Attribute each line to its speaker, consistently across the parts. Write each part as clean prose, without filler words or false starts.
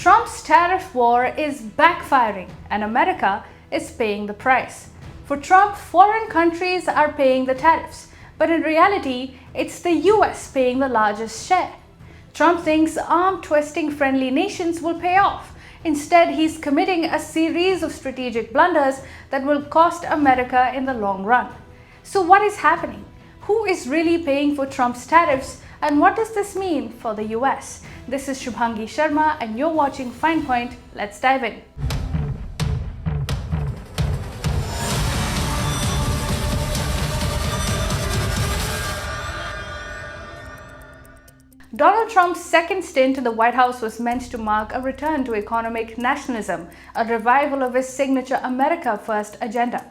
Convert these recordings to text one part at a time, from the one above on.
Speaker 1: Trump's tariff war is backfiring and America is paying the price. For Trump, foreign countries are paying the tariffs, but in reality, it's the US paying the largest share. Trump thinks arm-twisting friendly nations will pay off. Instead, he's committing a series of strategic blunders that will cost America in the long run. So what is happening? Who is really paying for Trump's tariffs, and what does this mean for the US? This is Shubhangi Sharma and you're watching Fine Point. Let's dive in. Donald Trump's second stint in the White House was meant to mark a return to economic nationalism, a revival of his signature America First agenda.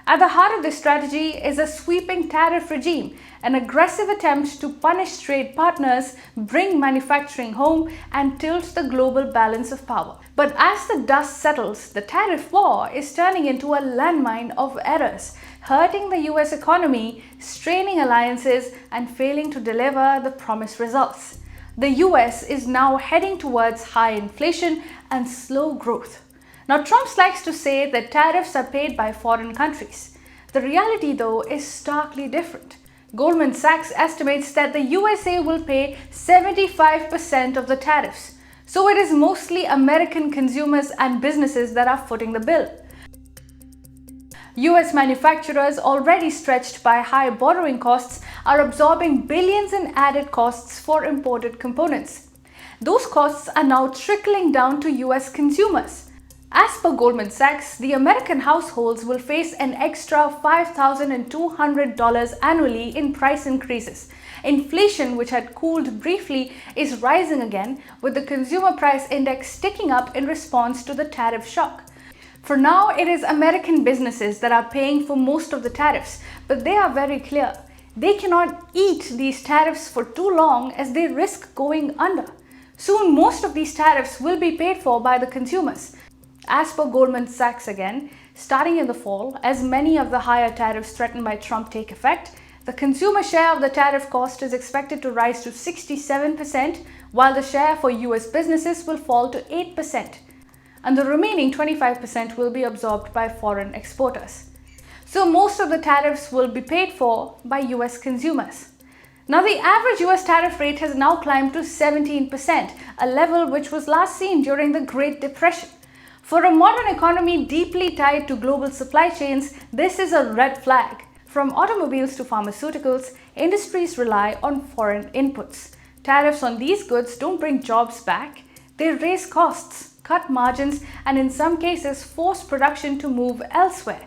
Speaker 1: At the heart of this strategy is a sweeping tariff regime, an aggressive attempt to punish trade partners, bring manufacturing home, and tilt the global balance of power. But as the dust settles, the tariff war is turning into a landmine of errors, hurting the US economy, straining alliances, and failing to deliver the promised results. The US is now heading towards high inflation and slow growth. Now, Trump likes to say that tariffs are paid by foreign countries. The reality, though, is starkly different. Goldman Sachs estimates that the USA will pay 75% of the tariffs. So it is mostly American consumers and businesses that are footing the bill. US manufacturers, already stretched by high borrowing costs, are absorbing billions in added costs for imported components. Those costs are now trickling down to US consumers. As per Goldman Sachs, the American households will face an extra $5,200 annually in price increases. Inflation, which had cooled briefly, is rising again, with the consumer price index ticking up in response to the tariff shock. For now, it is American businesses that are paying for most of the tariffs, but they are very clear. They cannot eat these tariffs for too long as they risk going under. Soon, most of these tariffs will be paid for by the consumers. As per Goldman Sachs again, starting in the fall, as many of the higher tariffs threatened by Trump take effect, the consumer share of the tariff cost is expected to rise to 67%, while the share for US businesses will fall to 8%, and the remaining 25% will be absorbed by foreign exporters. So most of the tariffs will be paid for by US consumers. Now, the average US tariff rate has now climbed to 17%, a level which was last seen during the Great Depression. For a modern economy deeply tied to global supply chains, this is a red flag. From automobiles to pharmaceuticals, industries rely on foreign inputs. Tariffs on these goods don't bring jobs back. They raise costs, cut margins, and in some cases force production to move elsewhere.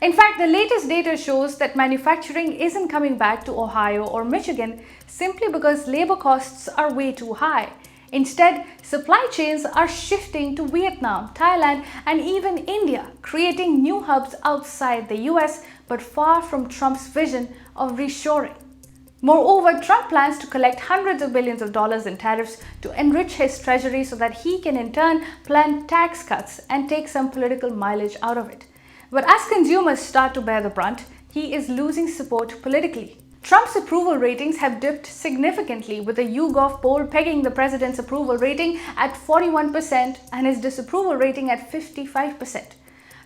Speaker 1: In fact, the latest data shows that manufacturing isn't coming back to Ohio or Michigan simply because labor costs are way too high. Instead, supply chains are shifting to Vietnam, Thailand, and even India, creating new hubs outside the US, but far from Trump's vision of reshoring. Moreover, Trump plans to collect hundreds of billions of dollars in tariffs to enrich his treasury so that he can in turn plan tax cuts and take some political mileage out of it. But as consumers start to bear the brunt, he is losing support politically. Trump's approval ratings have dipped significantly, with a YouGov poll pegging the president's approval rating at 41% and his disapproval rating at 55%.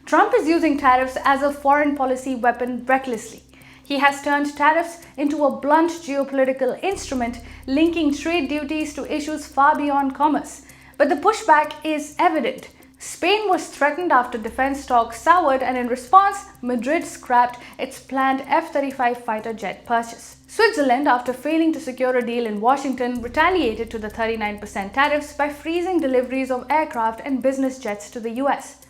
Speaker 1: Trump is using tariffs as a foreign policy weapon recklessly. He has turned tariffs into a blunt geopolitical instrument, linking trade duties to issues far beyond commerce. But the pushback is evident. Spain was threatened after defense talks soured, and in response, Madrid scrapped its planned F-35 fighter jet purchase. Switzerland, after failing to secure a deal in Washington, retaliated to the 39% tariffs by freezing deliveries of aircraft and business jets to the US.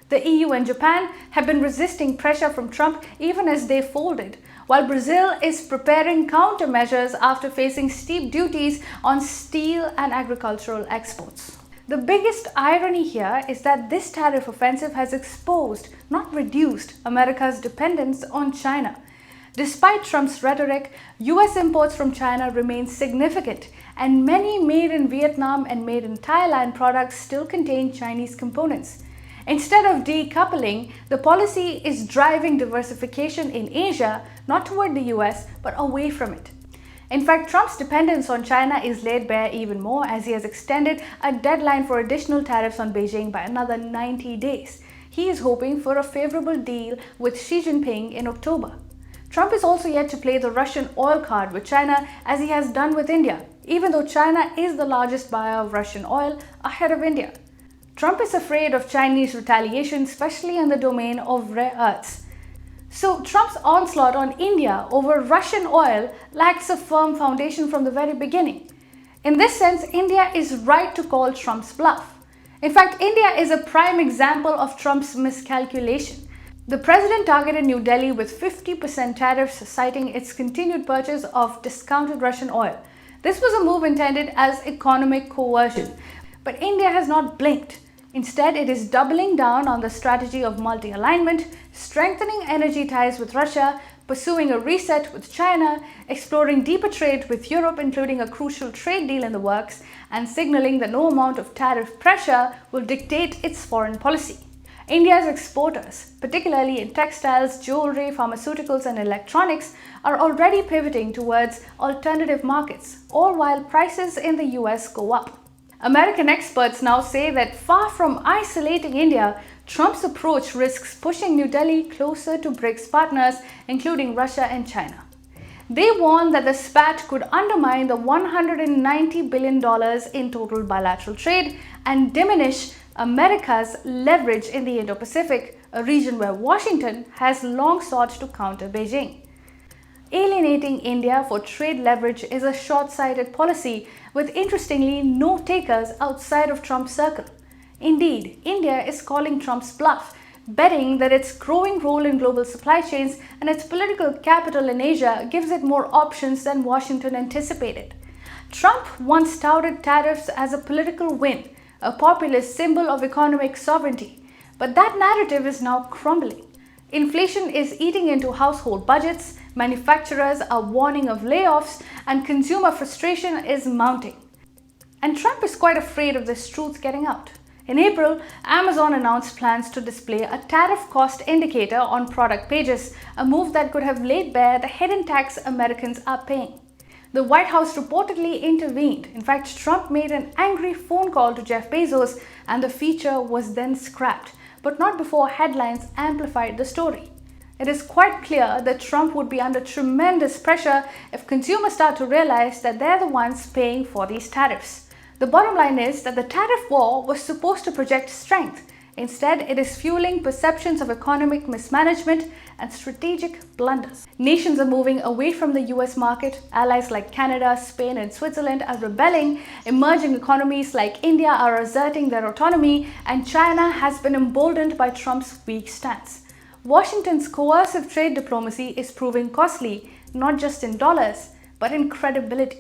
Speaker 1: The EU and Japan have been resisting pressure from Trump even as they folded, while Brazil is preparing countermeasures after facing steep duties on steel and agricultural exports. The biggest irony here is that this tariff offensive has exposed, not reduced, America's dependence on China. Despite Trump's rhetoric, US imports from China remain significant, and many made in Vietnam and made in Thailand products still contain Chinese components. Instead of decoupling, the policy is driving diversification in Asia, not toward the US, but away from it. In fact, Trump's dependence on China is laid bare even more as he has extended a deadline for additional tariffs on Beijing by another 90 days. He is hoping for a favorable deal with Xi Jinping in October. Trump is also yet to play the Russian oil card with China as he has done with India, even though China is the largest buyer of Russian oil ahead of India. Trump is afraid of Chinese retaliation, especially in the domain of rare earths. So Trump's onslaught on India over Russian oil lacks a firm foundation from the very beginning. In this sense, India is right to call Trump's bluff. In fact, India is a prime example of Trump's miscalculation. The president targeted New Delhi with 50% tariffs, citing its continued purchase of discounted Russian oil. This was a move intended as economic coercion, but India has not blinked. Instead, it is doubling down on the strategy of multi-alignment, strengthening energy ties with Russia, pursuing a reset with China, exploring deeper trade with Europe, including a crucial trade deal in the works, and signaling that no amount of tariff pressure will dictate its foreign policy. India's exporters, particularly in textiles, jewelry, pharmaceuticals, and electronics, are already pivoting towards alternative markets, all while prices in the US go up. American experts now say that far from isolating India, Trump's approach risks pushing New Delhi closer to BRICS partners, including Russia and China. They warn that the spat could undermine the $190 billion in total bilateral trade and diminish America's leverage in the Indo-Pacific, a region where Washington has long sought to counter Beijing. Alienating India for trade leverage is a short-sighted policy with, interestingly, no takers outside of Trump's circle. Indeed, India is calling Trump's bluff, betting that its growing role in global supply chains and its political capital in Asia gives it more options than Washington anticipated. Trump once touted tariffs as a political win, a populist symbol of economic sovereignty, but that narrative is now crumbling. Inflation is eating into household budgets, manufacturers are warning of layoffs, and consumer frustration is mounting. And Trump is quite afraid of this truth getting out. In April, Amazon announced plans to display a tariff cost indicator on product pages, a move that could have laid bare the hidden tax Americans are paying. The White House reportedly intervened. In fact, Trump made an angry phone call to Jeff Bezos, and the feature was then scrapped, but not before headlines amplified the story. It is quite clear that Trump would be under tremendous pressure if consumers start to realize that they're the ones paying for these tariffs. The bottom line is that the tariff war was supposed to project strength. Instead, it is fueling perceptions of economic mismanagement and strategic blunders. Nations are moving away from the US market. Allies like Canada, Spain, and Switzerland are rebelling. Emerging economies like India are asserting their autonomy, and China has been emboldened by Trump's weak stance. Washington's coercive trade diplomacy is proving costly, not just in dollars, but in credibility.